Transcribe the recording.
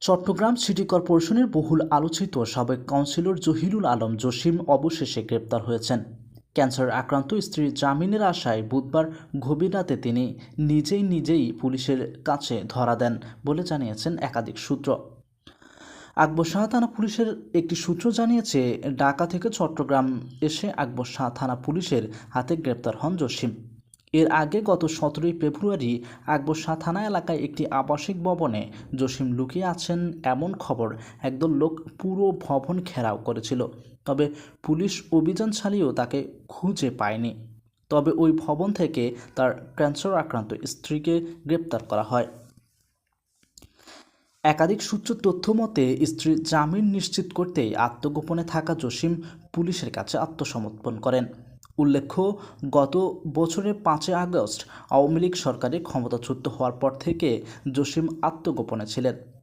Chittagong city কর্পোরেশনের বহুল আলোচিত সাবেক কাউন্সিলর জহিরুল আলম জসিম অবশেষে গ্রেপ্তার হয়েছেন। ক্যান্সার আক্রান্ত স্ত্রীর জামিনের আশায় বুধবার গভীর রাতে তিনি নিজেই পুলিশের কাছে ধরা দেন বলে জানিয়েছেন একাধিক সূত্র। আকবর শাহ থানা পুলিশের একটি সূত্র জানিয়েছে, ঢাকা থেকে চট্টগ্রাম এসে আকবর শাহ থানা পুলিশের হাতে গ্রেপ্তার হন জসিম। এর আগে গত 17 ফেব্রুয়ারি আকবর শাহ থানা এলাকায় একটি আবাসিক ভবনে জসিম লুকিয়ে আছেন এমন খবর একদল লোক পুরো ভবন ঘেরাও করেছিল। তবে পুলিশ অভিযান চালিয়েও তাকে খুঁজে পায়নি। তবে ওই ভবন থেকে তার ক্যান্সার আক্রান্ত স্ত্রীকে গ্রেপ্তার করা হয়। একাধিক সূত্রের তথ্য মতে, স্ত্রীর জামিন নিশ্চিত করতেই আত্মগোপনে থাকা জসিম পুলিশের কাছে আত্মসমর্পণ করেন। উল্লেখ্য, গত বছরের 5 আগস্ট আওয়ামী লীগ সরকারের ক্ষমতাচ্যুত হওয়ার পর থেকে জসিম আত্মগোপনে ছিলেন।